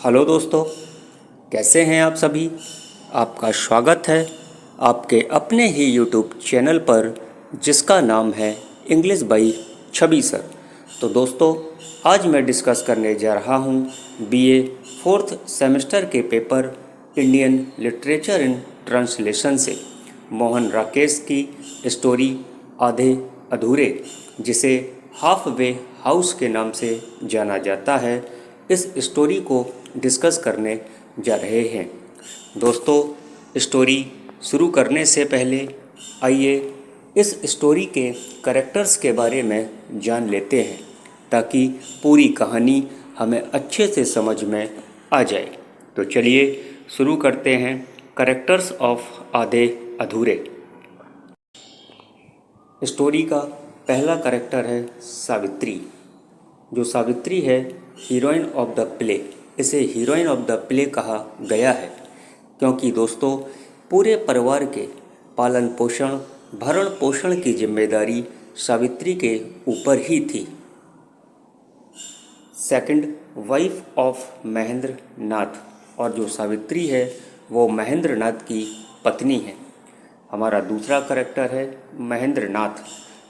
Hello दोस्तों, कैसे हैं आप सभी। आपका स्वागत है आपके अपने ही यूट्यूब चैनल पर जिसका नाम है इंग्लिश बाई छवि सर। तो दोस्तों, आज मैं डिस्कस करने जा रहा हूँ बीए फोर्थ सेमेस्टर के paper Indian literature in translation से मोहन राकेश की स्टोरी आधे अधूरे, जिसे हाफ वे हाउस के नाम से जाना जाता है, इस स्टोरी को डिस्कस करने जा रहे हैं। दोस्तों, स्टोरी शुरू करने से पहले आइए इस स्टोरी के कैरेक्टर्स के बारे में जान लेते हैं, ताकि पूरी कहानी हमें अच्छे से समझ में आ जाए। तो चलिए शुरू करते हैं कैरेक्टर्स ऑफ आधे अधूरे। स्टोरी का पहला कैरेक्टर है सावित्री। जो सावित्री है हीरोइन ऑफ द प्ले, इसे हीरोइन ऑफ द प्ले कहा गया है क्योंकि दोस्तों पूरे परिवार के पालन पोषण भरण पोषण की जिम्मेदारी सावित्री के ऊपर ही थी। Second, wife of Mahendra Nath, और जो सावित्री है वो महेंद्र नाथ की पत्नी है। हमारा दूसरा कैरेक्टर है महेंद्र नाथ।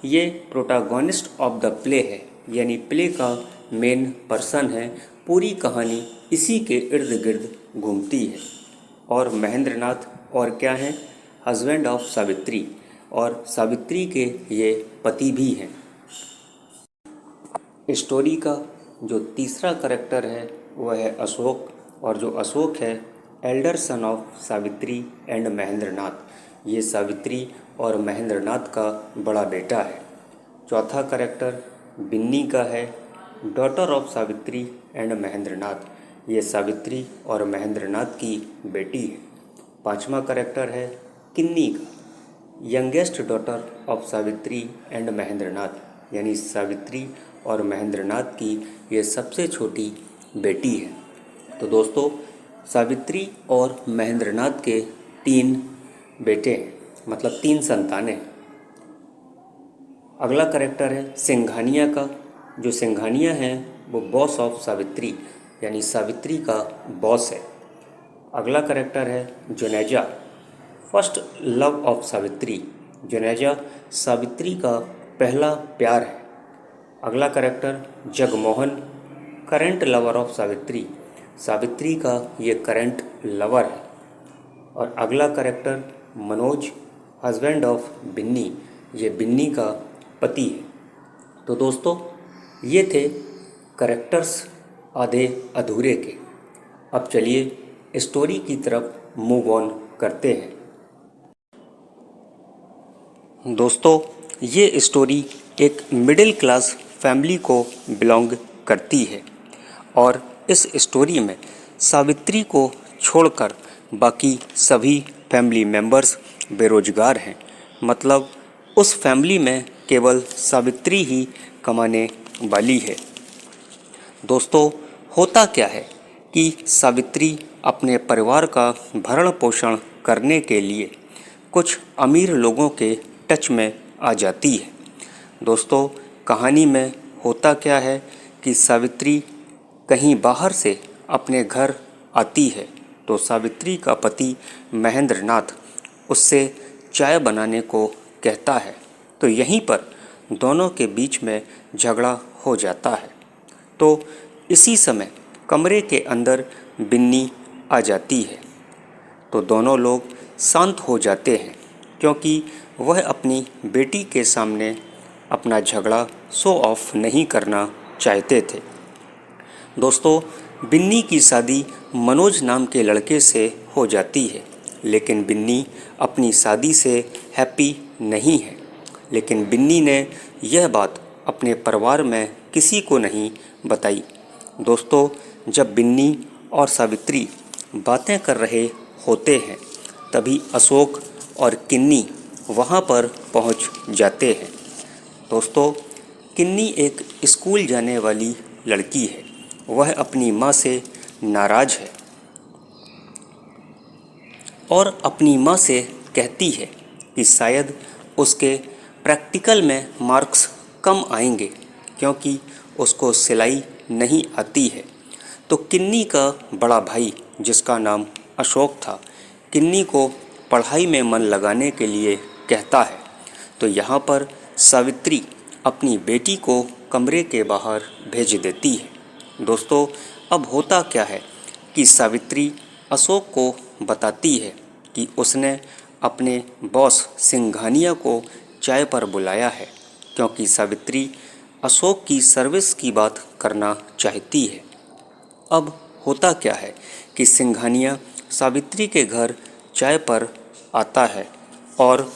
ये प्रोटागोनिस्ट ऑफ द प्ले है, यानी प्ले का मेन पर्सन है। पूरी कहानी इसी के इर्द गिर्द घूमती है। और महेंद्र नाथ और क्या हैं? हस्बैंड ऑफ सावित्री, और सावित्री के ये पति भी हैं। स्टोरी का जो तीसरा कैरेक्टर है वह है अशोक, और जो अशोक है elder son of Savitri and Mahendra Nath. ये सावित्री और महेंद्र नाथ का बड़ा बेटा है। चौथा कैरेक्टर बिन्नी का है, daughter of Savitri and Mahendra Nath. ये सावित्री और महेंद्र नाथ की बेटी है। पांचवा कैरेक्टर है किन्नी का, youngest daughter of Savitri and Mahendra Nath, यानी सावित्री और महेंद्र नाथ की ये सबसे छोटी बेटी है। तो दोस्तों, सावित्री और महेंद्र नाथ के 3 बेटे हैं, मतलब 3 संतानें हैं। अगला कैरेक्टर है सिंघानिया का। जो सिंघानिया है वो बॉस ऑफ सावित्री, यानी सावित्री का बॉस है। अगला कैरेक्टर है Juneja, first love of Savitri. Juneja Savitri का पहला प्यार है। अगला character Jagmohan, current lover of Savitri. Savitri का ये करंट लवर है। और अगला character Manoj, husband of Binni. ये बिन्नी का पति है। तो दोस्तों, ये थे कैरेक्टर्स आधे अधूरे के। अब चलिए स्टोरी की तरफ मूव ऑन करते हैं। दोस्तों, ये स्टोरी एक मिडिल क्लास फैमिली को बिलोंग करती है, और इस स्टोरी में सावित्री को छोड़कर बाकी सभी फैमिली मेंबर्स बेरोजगार हैं। मतलब उस फैमिली में केवल सावित्री ही कमाने वाली है। दोस्तों, होता क्या है कि सावित्री अपने परिवार का भरण पोषण करने के लिए कुछ अमीर लोगों के टच में आ जाती है। दोस्तों, कहानी में होता क्या है कि सावित्री कहीं बाहर से अपने घर आती है तो सावित्री का पति महेंद्र नाथ उससे चाय बनाने को कहता है। तो यहीं पर दोनों के बीच में झगड़ा हो जाता है। तो इसी समय कमरे के अंदर बिन्नी आ जाती है। तो दोनों लोग शांत हो जाते हैं, क्योंकि वह अपनी बेटी के सामने अपना झगड़ा शो ऑफ नहीं करना चाहते थे। दोस्तों, बिन्नी की शादी मनोज नाम के लड़के से हो जाती है, लेकिन बिन्नी अपनी शादी से हैप्पी नहीं है। लेकिन बिन्नी ने यह बात अपने परिवार में किसी को नहीं बताई। दोस्तों, जब बिन्नी और सावित्री बातें कर रहे होते हैं, तभी अशोक और किन्नी वहाँ पर पहुँच जाते हैं। दोस्तों, किन्नी एक स्कूल जाने वाली लड़की है। वह अपनी माँ से नाराज़ है और अपनी माँ से कहती है कि शायद उसके प्रैक्टिकल में मार्क्स कम आएंगे, क्योंकि उसको सिलाई नहीं आती है। तो किन्नी का बड़ा भाई जिसका नाम अशोक था, किन्नी को पढ़ाई में मन लगाने के लिए कहता है। तो यहाँ पर सावित्री अपनी बेटी को कमरे के बाहर भेज देती है। दोस्तों, अब होता क्या है कि सावित्री अशोक को बताती है कि उसने अपने बॉस सिंघानिया को चाय पर बुलाया है, क्योंकि सावित्री अशोक की सर्विस की बात करना चाहती है। अब होता क्या है कि सिंघानिया सावित्री के घर चाय पर आता है और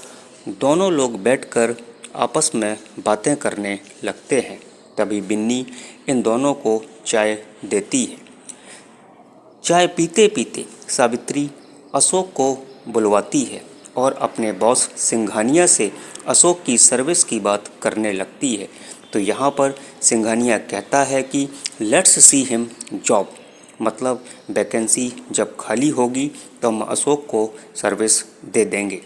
दोनों लोग बैठकर आपस में बातें करने लगते हैं। तभी बिन्नी इन दोनों को चाय देती है। चाय पीते पीते सावित्री अशोक को बुलवाती है और अपने बॉस सिंघानिया से अशोक की सर्विस की बात करने लगती है। तो यहाँ पर सिंघानिया कहता है कि लेट्स सी हिम जॉब, मतलब वैकेंसी जब खाली होगी तो हम अशोक को सर्विस दे देंगे।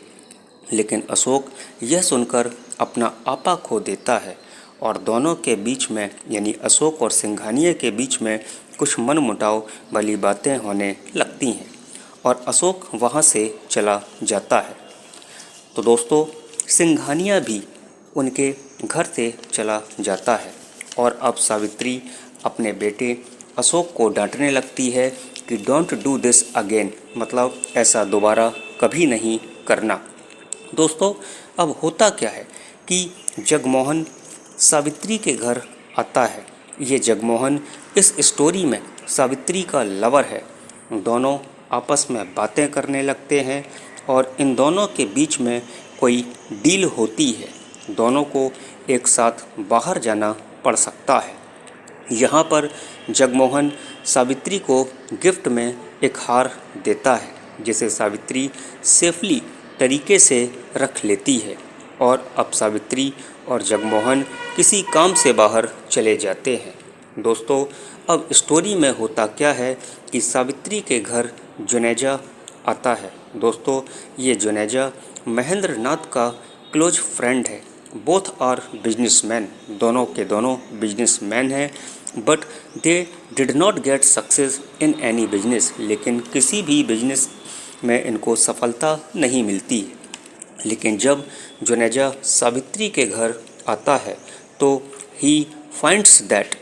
लेकिन अशोक यह सुनकर अपना आपा खो देता है और दोनों के बीच में, यानी अशोक और सिंघानिया के बीच में कुछ मनमुटाव वाली बातें होने लगती हैं और अशोक वहाँ से चला जाता है। तो दोस्तों, सिंघानिया भी उनके घर से चला जाता है और अब सावित्री अपने बेटे अशोक को डांटने लगती है कि डोंट डू दिस अगेन, मतलब ऐसा दोबारा कभी नहीं करना। दोस्तों, अब होता क्या है कि जगमोहन सावित्री के घर आता है। ये जगमोहन इस स्टोरी में सावित्री का लवर है। दोनों आपस में बातें करने लगते हैं और इन दोनों के बीच में कोई डील होती है। दोनों को एक साथ बाहर जाना पड़ सकता है। यहाँ पर जगमोहन सावित्री को गिफ्ट में एक हार देता है, जिसे सावित्री सेफली तरीके से रख लेती है और अब सावित्री और जगमोहन किसी काम से बाहर चले जाते हैं। दोस्तों, अब स्टोरी में होता क्या है कि सावित्री के घर जुनेजा आता है। दोस्तों, ये जुनेजा महेंद्र नाथ का क्लोज फ्रेंड है। बोथ आर बिजनेसमैन, दोनों के दोनों बिजनेसमैन हैं, but they did not get success in any business, लेकिन किसी भी बिजनेस में इनको सफलता नहीं मिलती। लेकिन जब जुनेजा सावित्री के घर आता है तो he finds that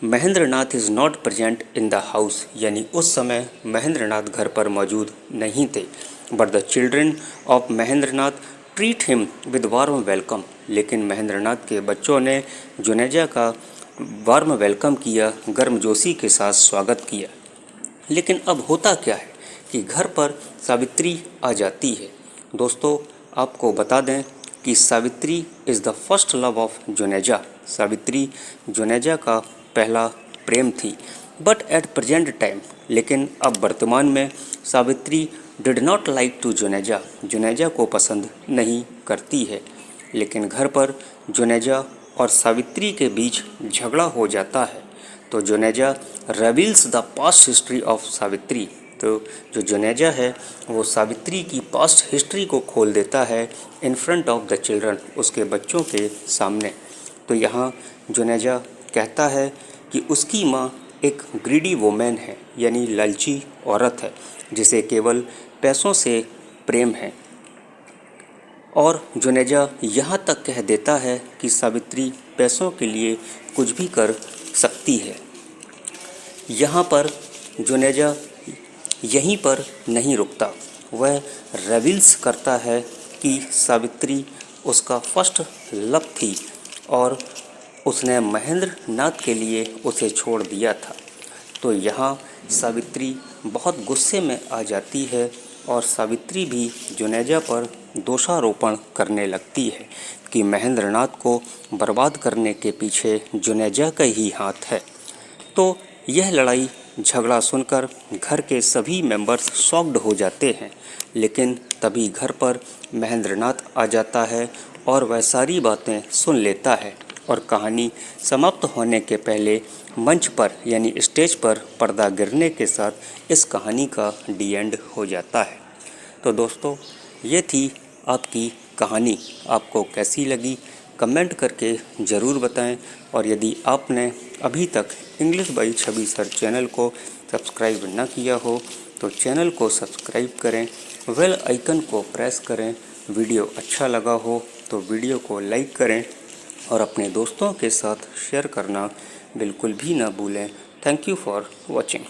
Mahendra Nath is not present in the house, यानी उस समय महेंद्र नाथ घर पर मौजूद नहीं थे। But the children of Mahendra Nath treat him with warm welcome, लेकिन महेंद्र नाथ के बच्चों ने जुनेजा का वार्म वेलकम किया, गर्मजोशी के साथ स्वागत किया। लेकिन अब होता क्या है कि घर पर सावित्री आ जाती है। दोस्तों, आपको बता दें कि Savitri is the first love of Juneja. Savitri Juneja का पहला प्रेम थी। बट एट प्रेजेंट टाइम, लेकिन अब वर्तमान में Savitri did not like to Juneja, Juneja को पसंद नहीं करती है। लेकिन घर पर जुनेजा और सावित्री के बीच झगड़ा हो जाता है। तो Juneja reveals the past history of Savitri, तो जो जुनेजा है वो सावित्री की पास्ट हिस्ट्री को खोल देता है in front of the children, उसके बच्चों के सामने। तो यहाँ जुनेजा कहता है कि उसकी माँ एक ग्रीडी वोमैन है, यानी लालची औरत है, जिसे केवल पैसों से प्रेम है। और जुनेजा यहाँ तक कह देता है कि सावित्री पैसों के लिए कुछ भी कर सकती है। यहाँ पर जुनेजा यहीं पर नहीं रुकता, वह रिवील्स करता है कि सावित्री उसका फर्स्ट लव थी और उसने महेंद्र नाथ के लिए उसे छोड़ दिया था। तो यहाँ सावित्री बहुत गुस्से में आ जाती है और सावित्री भी जुनेजा पर दोषारोपण करने लगती है कि महेंद्र नाथ को बर्बाद करने के पीछे जुनेजा का ही हाथ है। तो यह लड़ाई झगड़ा सुनकर घर के सभी मेंबर्स शॉक्ड हो जाते हैं। लेकिन तभी घर पर महेंद्र नाथ आ जाता है और वह सारी बातें सुन लेता है और कहानी समाप्त होने के पहले मंच पर, यानी स्टेज पर पर्दा गिरने के साथ इस कहानी का डी एंड हो जाता है। तो दोस्तों, ये थी आपकी कहानी। आपको कैसी लगी कमेंट करके ज़रूर बताएं और यदि आपने अभी तक English by Chhavi sir channel को सब्सक्राइब न किया हो तो चैनल को सब्सक्राइब करें, बेल आइकन को प्रेस करें। वीडियो अच्छा लगा हो तो वीडियो को लाइक करें और अपने दोस्तों के साथ शेयर करना बिल्कुल भी ना भूलें। Thank you for watching.